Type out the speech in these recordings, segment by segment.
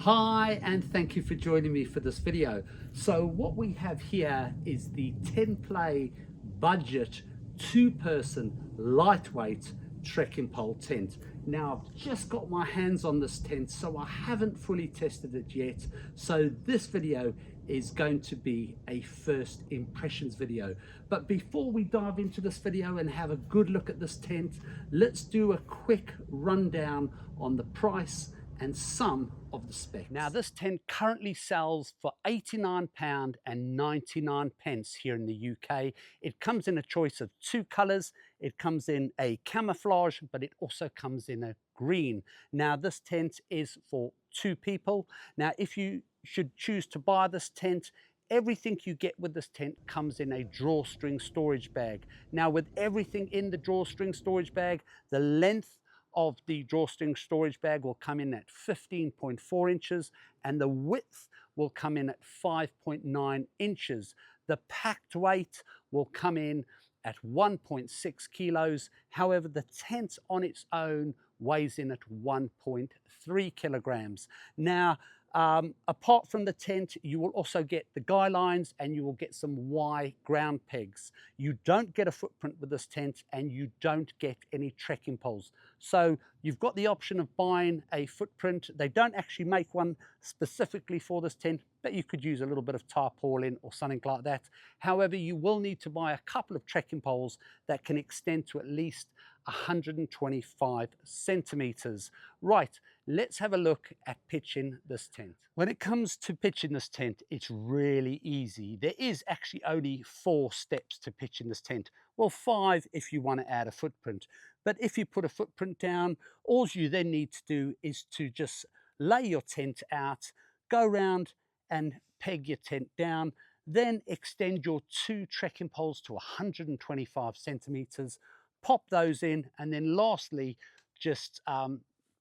Hi, and thank you for joining me for this video. So what we have here is the TenPlay Budget 2-person lightweight trekking pole tent. Now I've just got my hands on this tent, so I haven't fully tested it yet. So this video is going to be a first impressions video. But before we dive into this video and have a good look at this tent, let's do a quick rundown on the price and some of the specs. Now this tent currently sells for £89.99 here in the UK. It comes in a choice of 2 colours. It comes in a camouflage, but it also comes in a green. Now this tent is for 2 people. Now if you should choose to buy this tent, everything you get with this tent comes in a drawstring storage bag. Now with everything in the drawstring storage bag, the length of the drawstring storage bag will come in at 15.4 inches and the width will come in at 5.9 inches. The packed weight will come in at 1.6 kilos. However, the tent on its own weighs in at 1.3 kilograms. Now, apart from the tent, you will also get the guy lines and you will get some Y ground pegs. You don't get a footprint with this tent and you don't get any trekking poles. So you've got the option of buying a footprint. They don't actually make one specifically for this tent, but you could use a little bit of tarpaulin or something like that. However, you will need to buy a couple of trekking poles that can extend to at least 125 centimeters. Right, let's have a look at pitching this tent. When it comes to pitching this tent, it's really easy. There is actually only 4 steps to pitching this tent. Well, 5 if you want to add a footprint. But if you put a footprint down, all you then need to do is to just lay your tent out, go around and peg your tent down, then extend your 2 trekking poles to 125 centimeters, pop those in, and then lastly just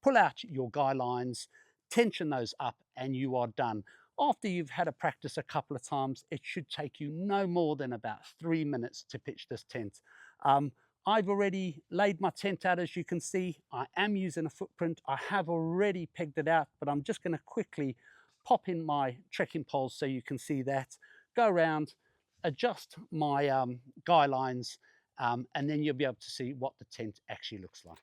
pull out your guy lines, tension those up, and you are done. After you've had a practice a couple of times, it should take you no more than about 3 minutes to pitch this tent. I've already laid my tent out. As you can see, I am using a footprint. I have already pegged it out, but I'm just going to quickly pop in my trekking poles so you can see that, go around, adjust my guy lines, and then you'll be able to see what the tent actually looks like.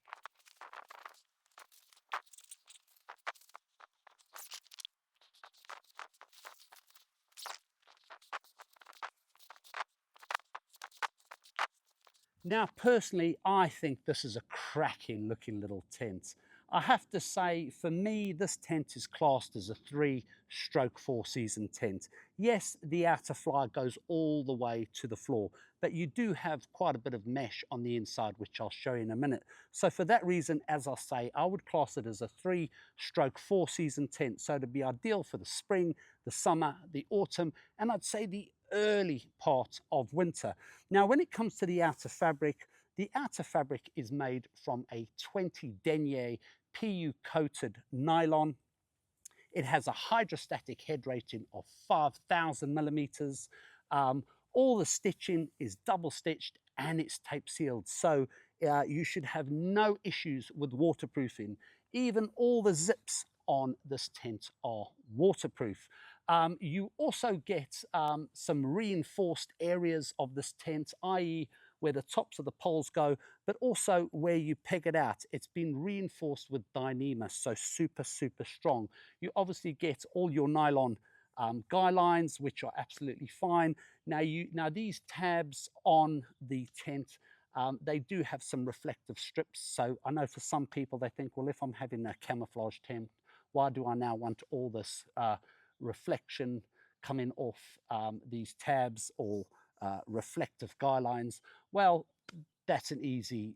Now, personally, I think this is a cracking looking little tent. I have to say, for me, this tent is classed as a 3/4 season tent. Yes, the outer fly goes all the way to the floor, but you do have quite a bit of mesh on the inside, which I'll show you in a minute. So for that reason, as I say, I would class it as a 3/4 season tent. So to be ideal for the spring, the summer, the autumn, and I'd say the early part of winter. Now, when it comes to the outer fabric is made from a 20 denier PU coated nylon. It has a hydrostatic head rating of 5,000 millimeters. All the stitching is double stitched and it's tape sealed. So you should have no issues with waterproofing. Even all the zips on this tent are waterproof. You also get some reinforced areas of this tent, i.e. where the tops of the poles go, but also where you peg it out. It's been reinforced with Dyneema, so super, super strong. You obviously get all your nylon guy lines, which are absolutely fine. Now these tabs on the tent, they do have some reflective strips. So I know for some people, they think, well, if I'm having a camouflage tent, why do I now want all this reflection coming off these tabs or reflective guy lines? Well, that's an easy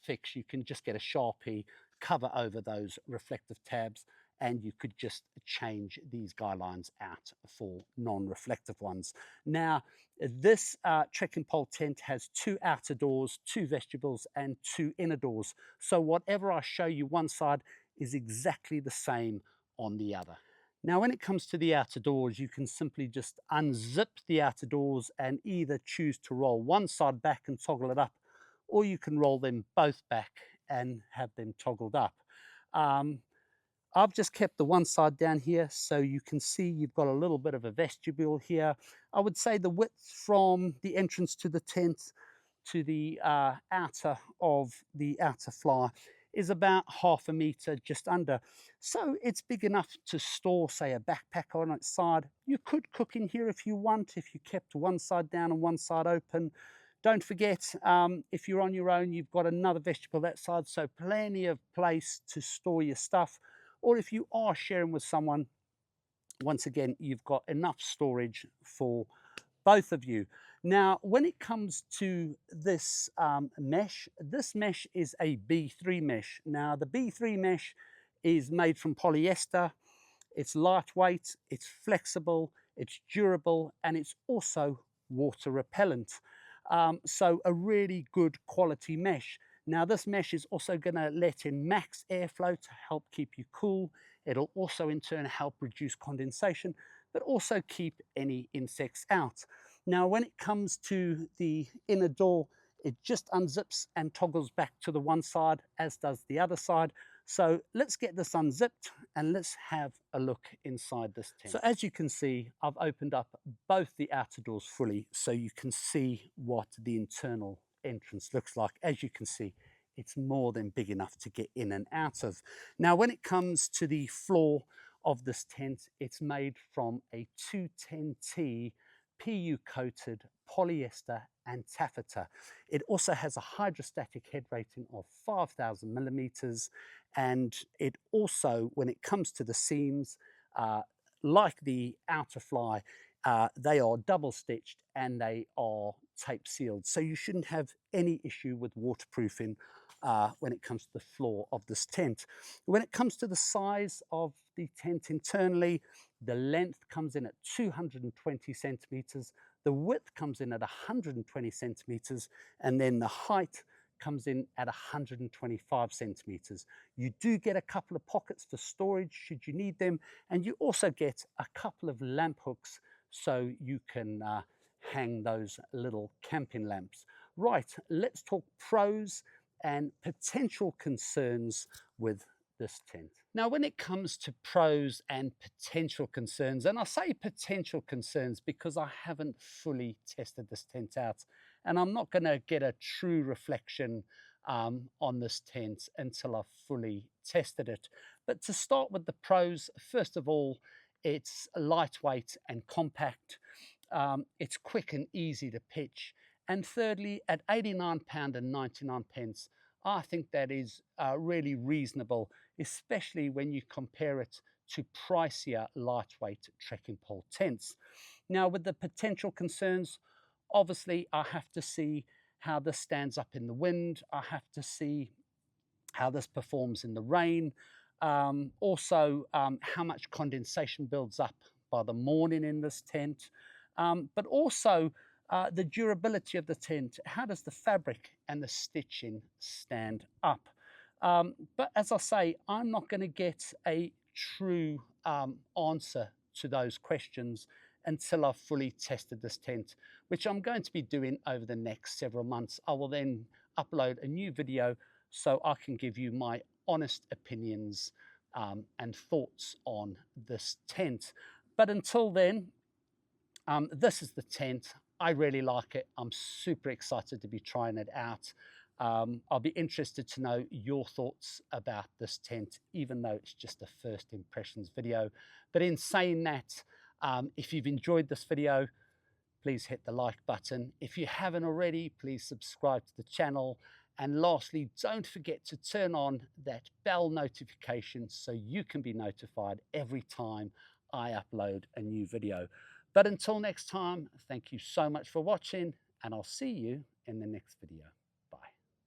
fix. You can just get a Sharpie, cover over those reflective tabs, and you could just change these guy lines out for non-reflective ones. Now, this trekking pole tent has 2 outer doors, 2 vestibules, and 2 inner doors. So whatever I show you one side is exactly the same on the other. Now, when it comes to the outer doors, you can simply just unzip the outer doors and either choose to roll one side back and toggle it up, or you can roll them both back and have them toggled up. I've just kept the one side down here so you can see you've got a little bit of a vestibule here. I would say the width from the entrance to the tent to the outer of the outer fly is about 1/2 meter, just under. So it's big enough to store, say, a backpack on its side. You could cook in here if you want, if you kept one side down and one side open. Don't forget, if you're on your own, you've got another vestibule that side, so plenty of place to store your stuff. Or if you are sharing with someone, once again, you've got enough storage for both of you. Now, when it comes to this mesh is a B3 mesh. Now, the B3 mesh is made from polyester. It's lightweight, it's flexible, it's durable, and it's also water repellent. So a really good quality mesh. Now this mesh is also going to let in max airflow to help keep you cool. It'll also in turn help reduce condensation, but also keep any insects out. Now when it comes to the inner door, it just unzips and toggles back to the one side, as does the other side. So let's get this unzipped and let's have a look inside this tent. So as you can see, I've opened up both the outer doors fully so you can see what the internal entrance looks like. As you can see, it's more than big enough to get in and out of. Now, when it comes to the floor of this tent, it's made from a 210T PU coated polyester and taffeta. It also has a hydrostatic head rating of 5,000 millimeters, and it also, when it comes to the seams, like the outer fly, they are double stitched and they are tape sealed, so you shouldn't have any issue with waterproofing when it comes to the floor of this tent. When it comes to the size of the tent internally, the length comes in at 220 centimeters, the width comes in at 120 centimeters, and then the height comes in at 125 centimeters. You do get a couple of pockets for storage should you need them, and you also get a couple of lamp hooks so you can hang those little camping lamps. Right, let's talk pros and potential concerns with this tent. Now, when it comes to pros and potential concerns, and I say potential concerns because I haven't fully tested this tent out, and I'm not going to get a true reflection on this tent until I've fully tested it. But to start with the pros, first of all, it's lightweight and compact. It's quick and easy to pitch. And thirdly, at £89.99, I think that is really reasonable, especially when you compare it to pricier lightweight trekking pole tents. Now, with the potential concerns, obviously I have to see how this stands up in the wind. I have to see how this performs in the rain. Also, how much condensation builds up by the morning in this tent. But also the durability of the tent. How does the fabric and the stitching stand up? But as I say, I'm not going to get a true answer to those questions until I've fully tested this tent, which I'm going to be doing over the next several months. I will then upload a new video so I can give you my honest opinions and thoughts on this tent. But until then, this is the tent. I really like it. I'm super excited to be trying it out. I'll be interested to know your thoughts about this tent, even though it's just a first impressions video. But in saying that, if you've enjoyed this video, please hit the like button. If you haven't already, please subscribe to the channel. And lastly, don't forget to turn on that bell notification so you can be notified every time I upload a new video. But until next time, thank you so much for watching, and I'll see you in the next video.